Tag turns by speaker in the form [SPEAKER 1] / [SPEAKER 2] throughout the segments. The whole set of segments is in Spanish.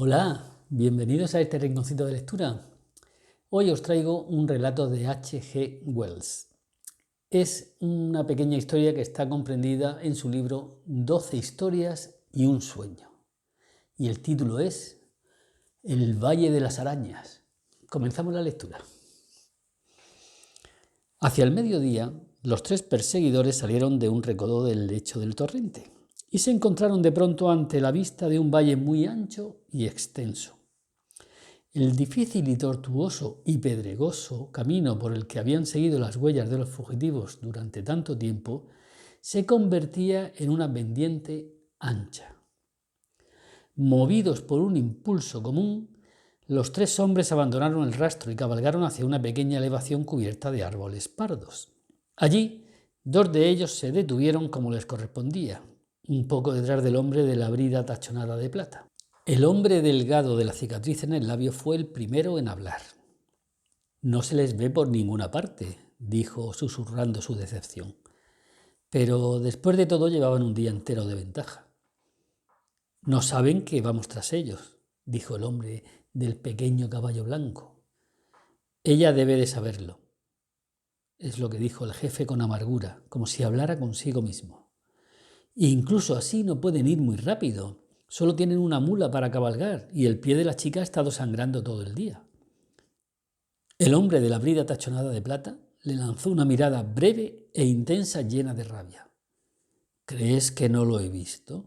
[SPEAKER 1] Hola, bienvenidos a este rinconcito de lectura. Hoy os traigo un relato de H.G. Wells. Es una pequeña historia que está comprendida en su libro 12 historias y un sueño. Y el título es El Valle de las Arañas. Comenzamos la lectura. Hacia el mediodía, los tres perseguidores salieron de un recodo del lecho del torrente y se encontraron de pronto ante la vista de un valle muy ancho y extenso. El difícil y tortuoso y pedregoso camino por el que habían seguido las huellas de los fugitivos durante tanto tiempo se convertía en una pendiente ancha. Movidos por un impulso común, los tres hombres abandonaron el rastro y cabalgaron hacia una pequeña elevación cubierta de árboles pardos. Allí, dos de ellos se detuvieron como les correspondía, un poco detrás del hombre de la brida tachonada de plata. El hombre delgado de la cicatriz en el labio fue el primero en hablar. «No se les ve por ninguna parte», dijo susurrando su decepción. «Pero después de todo llevaban un día entero de ventaja». «No saben que vamos tras ellos», dijo el hombre del pequeño caballo blanco. «Ella debe de saberlo», es lo que dijo el jefe con amargura, como si hablara consigo mismo. «E incluso así no pueden ir muy rápido. Solo tienen una mula para cabalgar y el pie de la chica ha estado sangrando todo el día». El hombre de la brida tachonada de plata le lanzó una mirada breve e intensa llena de rabia. «¿Crees que no lo he visto?»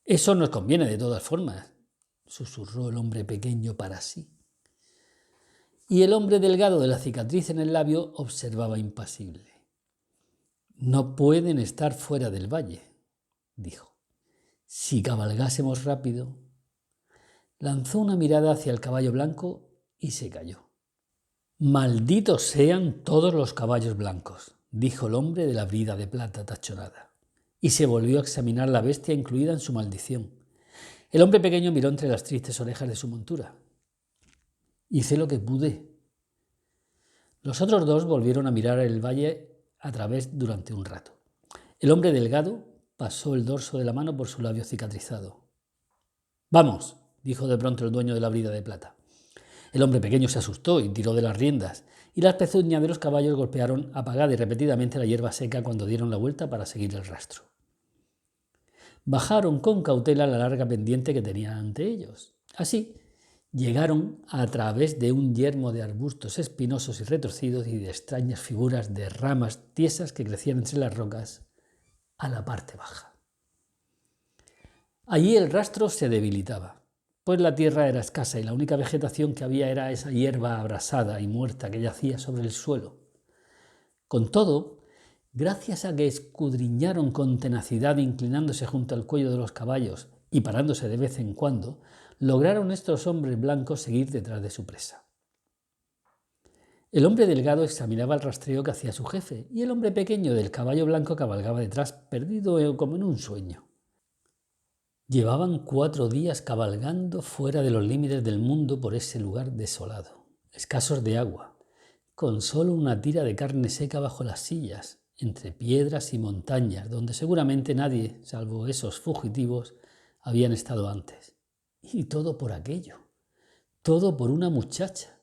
[SPEAKER 1] «Eso nos conviene de todas formas», susurró el hombre pequeño para sí. Y el hombre delgado de la cicatriz en el labio observaba impasible. «No pueden estar fuera del valle», dijo. «Si cabalgásemos rápido». Lanzó una mirada hacia el caballo blanco y se calló. «Malditos sean todos los caballos blancos», dijo el hombre de la brida de plata tachonada, y se volvió a examinar la bestia incluida en su maldición. El hombre pequeño miró entre las tristes orejas de su montura. «Hice lo que pude». Los otros dos volvieron a mirar el valle a través durante un rato. El hombre delgado pasó el dorso de la mano por su labio cicatrizado. «Vamos», dijo de pronto el dueño de la brida de plata. El hombre pequeño se asustó y tiró de las riendas, y las pezuñas de los caballos golpearon apagada y repetidamente la hierba seca cuando dieron la vuelta para seguir el rastro. Bajaron con cautela la larga pendiente que tenían ante ellos. Así, llegaron a través de un yermo de arbustos espinosos y retorcidos y de extrañas figuras de ramas tiesas que crecían entre las rocas a la parte baja. Allí el rastro se debilitaba, pues la tierra era escasa y la única vegetación que había era esa hierba abrasada y muerta que yacía sobre el suelo. Con todo, gracias a que escudriñaron con tenacidad inclinándose junto al cuello de los caballos y parándose de vez en cuando, lograron estos hombres blancos seguir detrás de su presa. El hombre delgado examinaba el rastreo que hacía su jefe y el hombre pequeño del caballo blanco cabalgaba detrás, perdido como en un sueño. Llevaban 4 días cabalgando fuera de los límites del mundo por ese lugar desolado, escasos de agua, con solo una tira de carne seca bajo las sillas, entre piedras y montañas, donde seguramente nadie, salvo esos fugitivos, habían estado antes. Y todo por aquello, todo por una muchacha,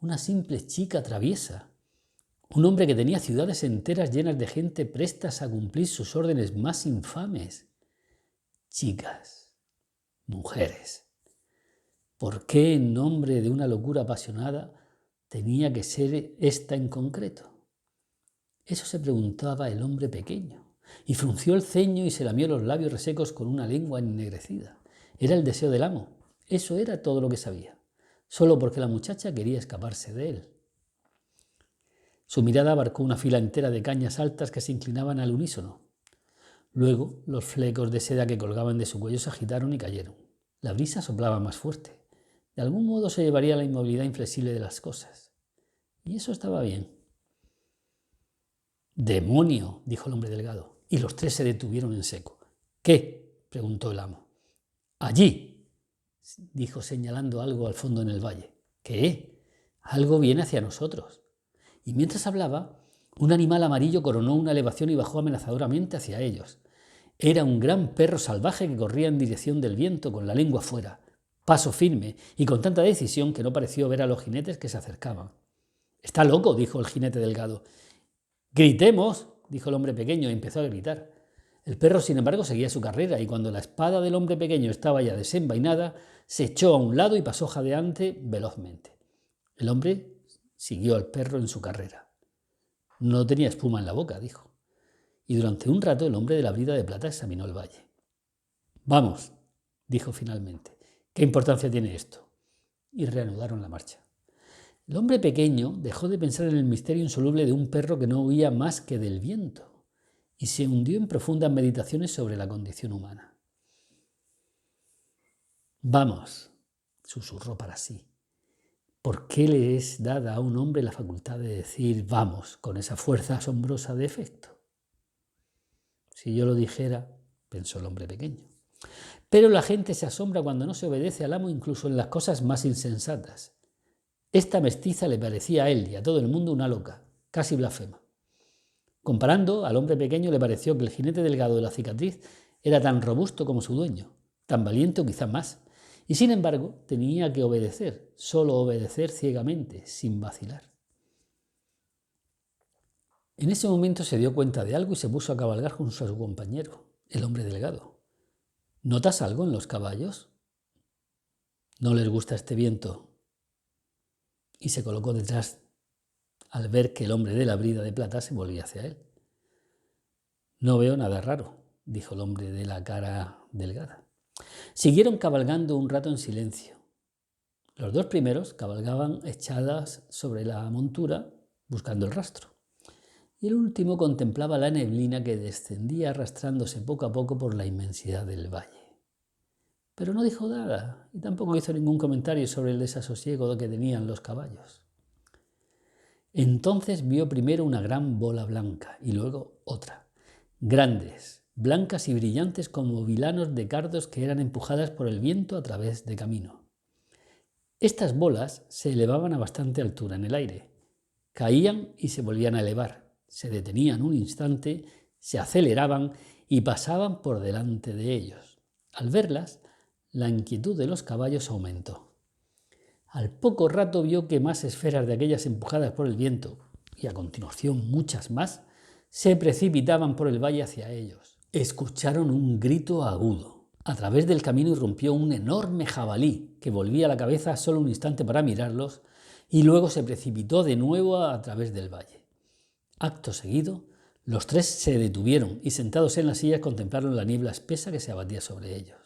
[SPEAKER 1] una simple chica traviesa, un hombre que tenía ciudades enteras llenas de gente prestas a cumplir sus órdenes más infames. Chicas, mujeres. ¿Por qué en nombre de una locura apasionada tenía que ser esta en concreto? Eso se preguntaba el hombre pequeño, y frunció el ceño y se lamió los labios resecos con una lengua ennegrecida. Era el deseo del amo, eso era todo lo que sabía, solo porque la muchacha quería escaparse de él. Su mirada abarcó una fila entera de cañas altas que se inclinaban al unísono. Luego los flecos de seda que colgaban de su cuello se agitaron y cayeron. La brisa soplaba más fuerte. De algún modo se llevaría la inmovilidad inflexible de las cosas. Y eso estaba bien. «¡Demonio!», dijo el hombre delgado, y los tres se detuvieron en seco. «¿Qué?», preguntó el amo. «Allí», dijo señalando algo al fondo en el valle. «¿Qué? Algo viene hacia nosotros». Y mientras hablaba, un animal amarillo coronó una elevación y bajó amenazadoramente hacia ellos. Era un gran perro salvaje que corría en dirección del viento con la lengua fuera, paso firme y con tanta decisión que no pareció ver a los jinetes que se acercaban. «Está loco», dijo el jinete delgado. «Gritemos», dijo el hombre pequeño y empezó a gritar. El perro, sin embargo, seguía su carrera y cuando la espada del hombre pequeño estaba ya desenvainada, se echó a un lado y pasó jadeante velozmente. El hombre siguió al perro en su carrera. «No tenía espuma en la boca», dijo. Y durante un rato el hombre de la brida de plata examinó el valle. «Vamos», dijo finalmente, «¿qué importancia tiene esto?». Y reanudaron la marcha. El hombre pequeño dejó de pensar en el misterio insoluble de un perro que no huía más que del viento y se hundió en profundas meditaciones sobre la condición humana. «Vamos», susurró para sí. ¿Por qué le es dada a un hombre la facultad de decir «vamos» con esa fuerza asombrosa de efecto? Si yo lo dijera, pensó el hombre pequeño. Pero la gente se asombra cuando no se obedece al amo incluso en las cosas más insensatas. Esta mestiza le parecía a él y a todo el mundo una loca, casi blasfema. Comparando, al hombre pequeño le pareció que el jinete delgado de la cicatriz era tan robusto como su dueño, tan valiente o quizá más, y sin embargo tenía que obedecer, solo obedecer ciegamente, sin vacilar. En ese momento se dio cuenta de algo y se puso a cabalgar junto a su compañero, el hombre delgado. ¿Notas algo en los caballos? ¿No les gusta este viento? Y se colocó detrás al ver que el hombre de la brida de plata se volvía hacia él. «No veo nada raro», dijo el hombre de la cara delgada. Siguieron cabalgando un rato en silencio. Los dos primeros cabalgaban echadas sobre la montura buscando el rastro. Y el último contemplaba la neblina que descendía arrastrándose poco a poco por la inmensidad del valle. Pero no dijo nada y tampoco hizo ningún comentario sobre el desasosiego que tenían los caballos. Entonces vio primero una gran bola blanca y luego otra, grandes, blancas y brillantes como vilanos de cardos que eran empujadas por el viento a través de camino. Estas bolas se elevaban a bastante altura en el aire, caían y se volvían a elevar, se detenían un instante, se aceleraban y pasaban por delante de ellos. Al verlas, la inquietud de los caballos aumentó. Al poco rato vio que más esferas de aquellas empujadas por el viento, y a continuación muchas más, se precipitaban por el valle hacia ellos. Escucharon un grito agudo. A través del camino irrumpió un enorme jabalí que volvía la cabeza solo un instante para mirarlos y luego se precipitó de nuevo a través del valle. Acto seguido, los tres se detuvieron y sentados en las sillas contemplaron la niebla espesa que se abatía sobre ellos.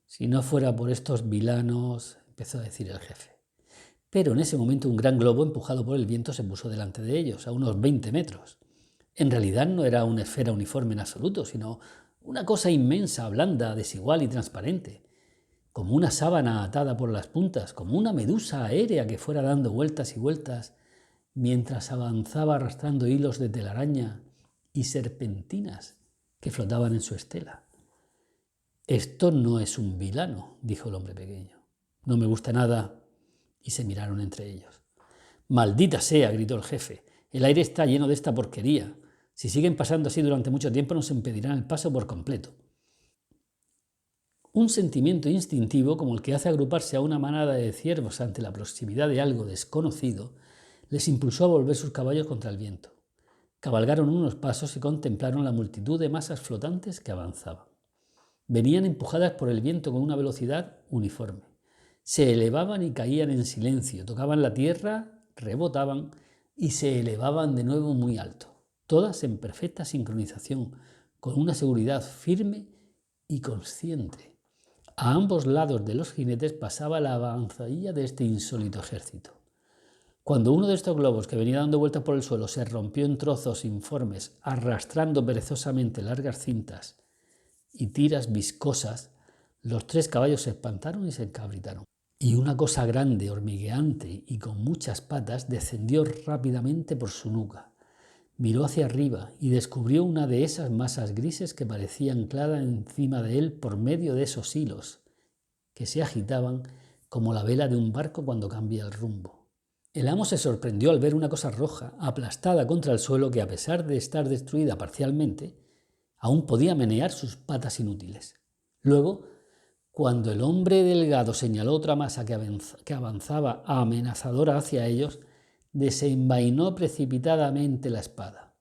[SPEAKER 1] «Si no fuera por estos vilanos», empezó a decir el jefe. Pero en ese momento un gran globo empujado por el viento se puso delante de ellos, a unos 20 metros. En realidad no era una esfera uniforme en absoluto, sino una cosa inmensa, blanda, desigual y transparente, como una sábana atada por las puntas, como una medusa aérea que fuera dando vueltas y vueltas mientras avanzaba arrastrando hilos de telaraña y serpentinas que flotaban en su estela. «Esto no es un vilano», dijo el hombre pequeño. «No me gusta nada», y se miraron entre ellos. «Maldita sea», gritó el jefe, «el aire está lleno de esta porquería. Si siguen pasando así durante mucho tiempo nos impedirán el paso por completo». Un sentimiento instintivo, como el que hace agruparse a una manada de ciervos ante la proximidad de algo desconocido, les impulsó a volver sus caballos contra el viento. Cabalgaron unos pasos y contemplaron la multitud de masas flotantes que avanzaban. Venían empujadas por el viento con una velocidad uniforme. Se elevaban y caían en silencio, tocaban la tierra, rebotaban y se elevaban de nuevo muy alto, todas en perfecta sincronización, con una seguridad firme y consciente. A ambos lados de los jinetes pasaba la avanzadilla de este insólito ejército. Cuando uno de estos globos que venía dando vueltas por el suelo se rompió en trozos informes, arrastrando perezosamente largas cintas y tiras viscosas, los tres caballos se espantaron y se encabritaron. Y una cosa grande, hormigueante y con muchas patas descendió rápidamente por su nuca. Miró hacia arriba y descubrió una de esas masas grises que parecía anclada encima de él por medio de esos hilos, que se agitaban como la vela de un barco cuando cambia el rumbo. El amo se sorprendió al ver una cosa roja, aplastada contra el suelo, que a pesar de estar destruida parcialmente, Aún podía menear sus patas inútiles. Luego, cuando el hombre delgado señaló otra masa que avanzaba amenazadora hacia ellos, desenvainó precipitadamente la espada.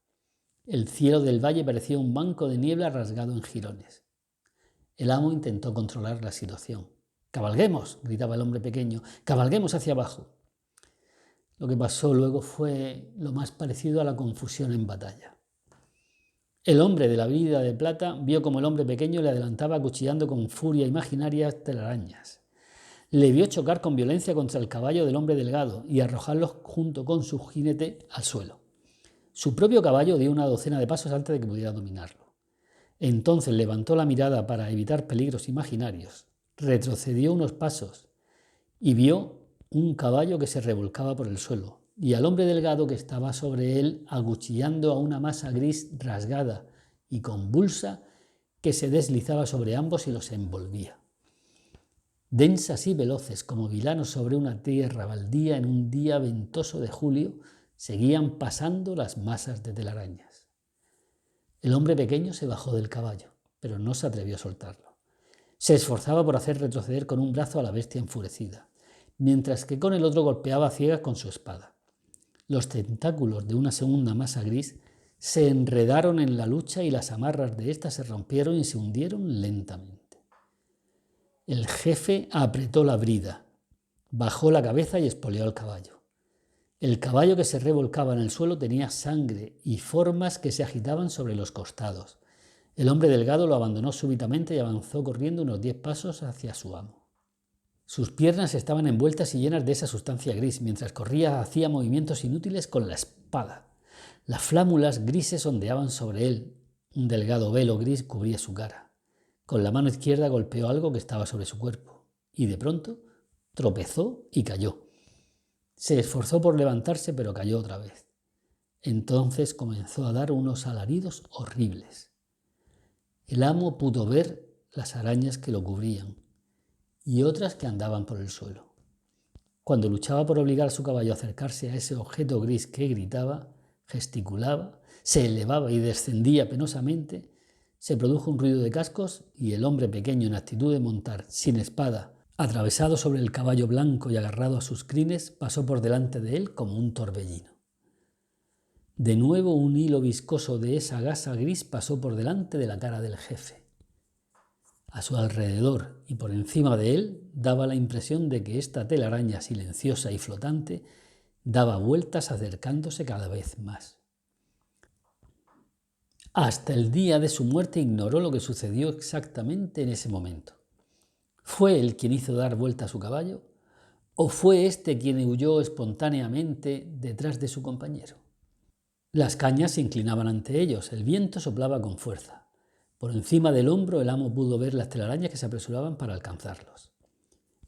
[SPEAKER 1] El cielo del valle parecía un banco de niebla rasgado en jirones. El amo intentó controlar la situación. «¡Cabalguemos!», gritaba el hombre pequeño. «¡Cabalguemos hacia abajo!». Lo que pasó luego fue lo más parecido a la confusión en batalla. El hombre de la vida de plata vio como el hombre pequeño le adelantaba acuchillando con furia imaginarias telarañas. Le vio chocar con violencia contra el caballo del hombre delgado y arrojarlo junto con su jinete al suelo. Su propio caballo dio una docena de pasos antes de que pudiera dominarlo. Entonces levantó la mirada para evitar peligros imaginarios, retrocedió unos pasos y vio un caballo que se revolcaba por el suelo y al hombre delgado que estaba sobre él acuchillando a una masa gris rasgada y convulsa que se deslizaba sobre ambos y los envolvía. Densas y veloces como vilanos sobre una tierra baldía en un día ventoso de julio, seguían pasando las masas de telarañas. El hombre pequeño se bajó del caballo, pero no se atrevió a soltarlo. Se esforzaba por hacer retroceder con un brazo a la bestia enfurecida, mientras que con el otro golpeaba a ciegas con su espada. Los tentáculos de una segunda masa gris se enredaron en la lucha y las amarras de ésta se rompieron y se hundieron lentamente. El jefe apretó la brida, bajó la cabeza y espoleó al caballo. El caballo que se revolcaba en el suelo tenía sangre y formas que se agitaban sobre los costados. El hombre delgado lo abandonó súbitamente y avanzó corriendo unos 10 pasos hacia su amo. Sus piernas estaban envueltas y llenas de esa sustancia gris. Mientras corría hacía movimientos inútiles con la espada. Las flámulas grises ondeaban sobre él. Un delgado velo gris cubría su cara. Con la mano izquierda golpeó algo que estaba sobre su cuerpo. Y de pronto tropezó y cayó. Se esforzó por levantarse, pero cayó otra vez. Entonces comenzó a dar unos alaridos horribles. El amo pudo ver las arañas que lo cubrían y otras que andaban por el suelo. Cuando luchaba por obligar a su caballo a acercarse a ese objeto gris que gritaba, gesticulaba, se elevaba y descendía penosamente, se produjo un ruido de cascos y el hombre pequeño en actitud de montar, sin espada, atravesado sobre el caballo blanco y agarrado a sus crines, pasó por delante de él como un torbellino. De nuevo un hilo viscoso de esa gasa gris pasó por delante de la cara del jefe. A su alrededor y por encima de él daba la impresión de que esta telaraña silenciosa y flotante daba vueltas acercándose cada vez más. Hasta el día de su muerte ignoró lo que sucedió exactamente en ese momento. ¿Fue él quien hizo dar vuelta a su caballo? ¿O fue éste quien huyó espontáneamente detrás de su compañero? Las cañas se inclinaban ante ellos, el viento soplaba con fuerza. Por encima del hombro el amo pudo ver las telarañas que se apresuraban para alcanzarlos.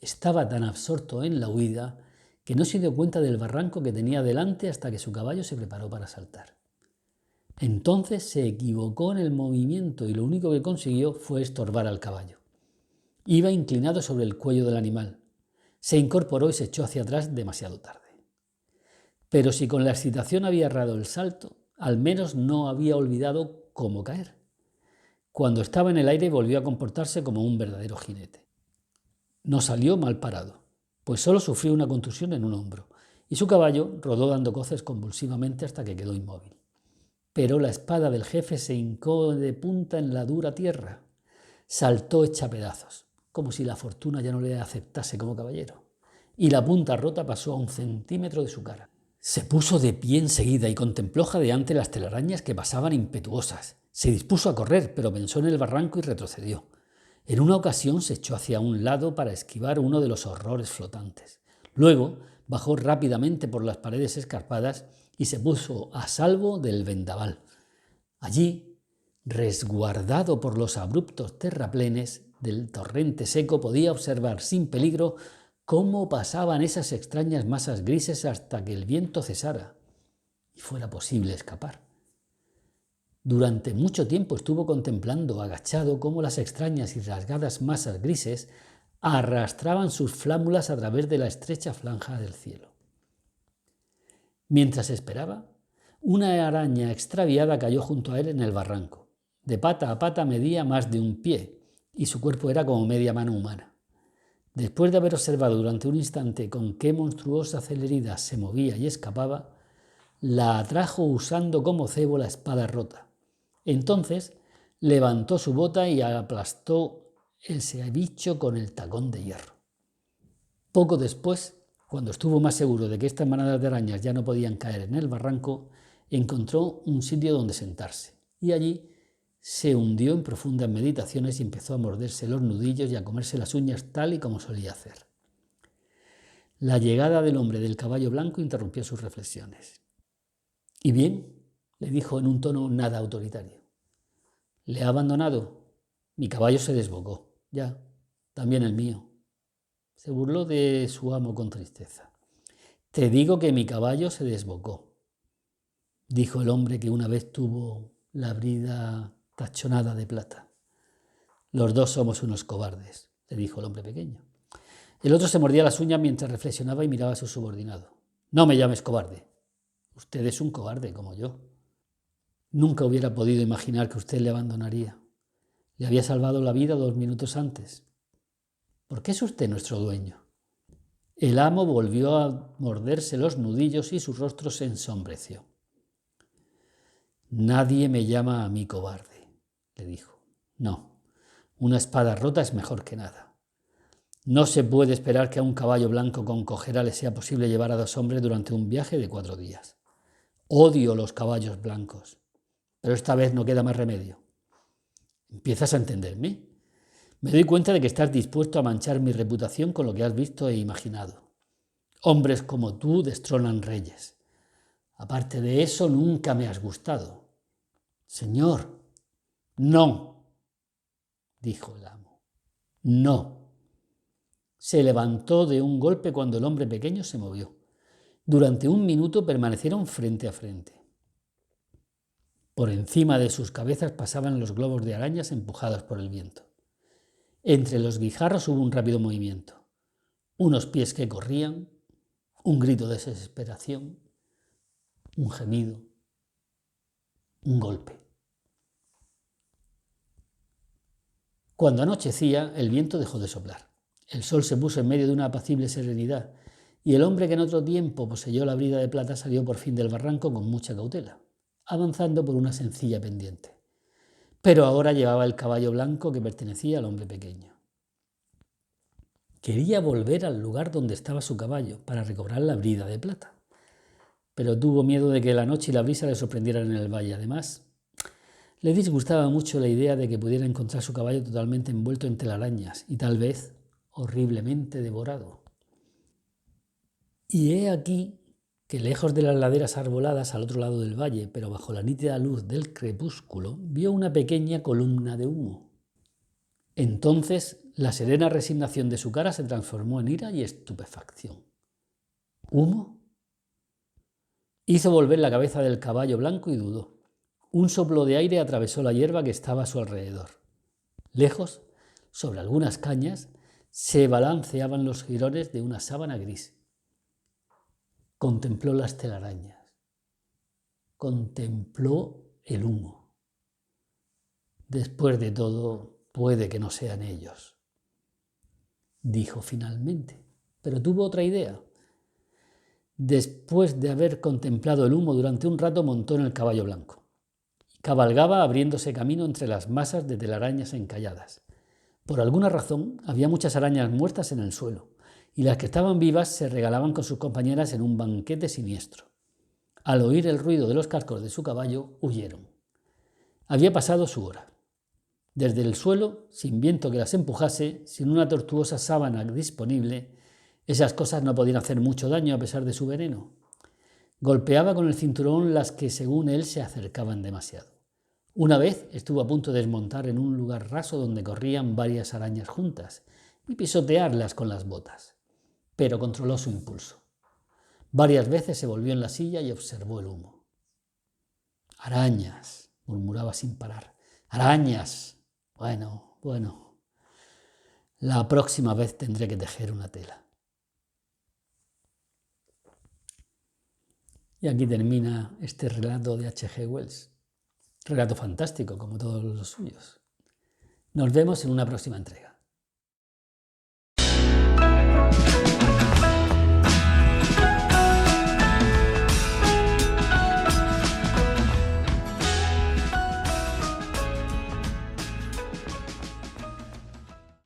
[SPEAKER 1] Estaba tan absorto en la huida que no se dio cuenta del barranco que tenía delante hasta que su caballo se preparó para saltar. Entonces se equivocó en el movimiento y lo único que consiguió fue estorbar al caballo. Iba inclinado sobre el cuello del animal. Se incorporó y se echó hacia atrás demasiado tarde. Pero si con la excitación había errado el salto, al menos no había olvidado cómo caer. Cuando estaba en el aire volvió a comportarse como un verdadero jinete. No salió mal parado, pues solo sufrió una contusión en un hombro, y su caballo rodó dando coces convulsivamente hasta que quedó inmóvil. Pero la espada del jefe se hincó de punta en la dura tierra. Saltó hecha pedazos, como si la fortuna ya no le aceptase como caballero, y la punta rota pasó a 1 centímetro de su cara. Se puso de pie enseguida y contempló jadeante las telarañas que pasaban impetuosas. Se dispuso a correr, pero pensó en el barranco y retrocedió. En una ocasión se echó hacia un lado para esquivar uno de los horrores flotantes. Luego bajó rápidamente por las paredes escarpadas y se puso a salvo del vendaval. Allí, resguardado por los abruptos terraplenes del torrente seco, podía observar sin peligro cómo pasaban esas extrañas masas grises hasta que el viento cesara y fuera posible escapar. Durante mucho tiempo estuvo contemplando, agachado, cómo las extrañas y rasgadas masas grises arrastraban sus flámulas a través de la estrecha franja del cielo. Mientras esperaba, una araña extraviada cayó junto a él en el barranco. De pata a pata medía más de un pie y su cuerpo era como media mano humana. Después de haber observado durante un instante con qué monstruosa celeridad se movía y escapaba, la atrajo usando como cebo la espada rota. Entonces levantó su bota y aplastó ese bicho con el tacón de hierro. Poco después, cuando estuvo más seguro de que estas manadas de arañas ya no podían caer en el barranco, encontró un sitio donde sentarse y allí se hundió en profundas meditaciones y empezó a morderse los nudillos y a comerse las uñas tal y como solía hacer. La llegada del hombre del caballo blanco interrumpió sus reflexiones. «¿Y bien?», le dijo en un tono nada autoritario. «¿Le ha abandonado?». «Mi caballo se desbocó». «Ya, también el mío». Se burló de su amo con tristeza. «Te digo que mi caballo se desbocó», dijo el hombre que una vez tuvo la brida tachonada de plata. «Los dos somos unos cobardes», le dijo el hombre pequeño. El otro se mordía las uñas mientras reflexionaba y miraba a su subordinado. «No me llames cobarde. Usted es un cobarde como yo. Nunca hubiera podido imaginar que usted le abandonaría. Le había salvado la vida 2 minutos antes. ¿Por qué es usted nuestro dueño?». El amo volvió a morderse los nudillos y su rostro se ensombreció. «Nadie me llama a mí cobarde», le dijo. «No, una espada rota es mejor que nada. No se puede esperar que a un caballo blanco con cojera le sea posible llevar a 2 hombres durante un viaje de 4 días. Odio los caballos blancos, pero esta vez no queda más remedio. ¿Empiezas a entenderme? Me doy cuenta de que estás dispuesto a manchar mi reputación con lo que has visto e imaginado. Hombres como tú destronan reyes. Aparte de eso, nunca me has gustado». «Señor». «No», dijo el amo. «No». Se levantó de un golpe cuando el hombre pequeño se movió. Durante 1 minuto permanecieron frente a frente. Por encima de sus cabezas pasaban los globos de arañas empujados por el viento. Entre los guijarros hubo un rápido movimiento. Unos pies que corrían, un grito de desesperación, un gemido, un golpe. Cuando anochecía, el viento dejó de soplar. El sol se puso en medio de una apacible serenidad y el hombre que en otro tiempo poseyó la brida de plata salió por fin del barranco con mucha cautela, avanzando por una sencilla pendiente. Pero ahora llevaba el caballo blanco que pertenecía al hombre pequeño. Quería volver al lugar donde estaba su caballo para recobrar la brida de plata, pero tuvo miedo de que la noche y la brisa le sorprendieran en el valle. Además, le disgustaba mucho la idea de que pudiera encontrar su caballo totalmente envuelto en telarañas y tal vez horriblemente devorado. Y he aquí que lejos de las laderas arboladas al otro lado del valle, pero bajo la nítida luz del crepúsculo, vio una pequeña columna de humo. Entonces la serena resignación de su cara se transformó en ira y estupefacción. ¿Humo? Hizo volver la cabeza del caballo blanco y dudó. Un soplo de aire atravesó la hierba que estaba a su alrededor. Lejos, sobre algunas cañas, se balanceaban los jirones de una sábana gris. Contempló las telarañas. Contempló el humo. Después de todo, puede que no sean ellos, dijo finalmente, pero tuvo otra idea. Después de haber contemplado el humo durante un rato, montó en el caballo blanco. Cabalgaba abriéndose camino entre las masas de telarañas encalladas. Por alguna razón, había muchas arañas muertas en el suelo, y las que estaban vivas se regalaban con sus compañeras en un banquete siniestro. Al oír el ruido de los cascos de su caballo, huyeron. Había pasado su hora. Desde el suelo, sin viento que las empujase, sin una tortuosa sábana disponible, esas cosas no podían hacer mucho daño a pesar de su veneno. Golpeaba con el cinturón las que, según él, se acercaban demasiado. Una vez estuvo a punto de desmontar en un lugar raso donde corrían varias arañas juntas y pisotearlas con las botas, pero controló su impulso. Varias veces se volvió en la silla y observó el humo. «Arañas», murmuraba sin parar. «Arañas. Bueno. La próxima vez tendré que tejer una tela». Y aquí termina este relato de H.G. Wells, Relato fantástico, como todos los suyos. Nos vemos en una próxima entrega.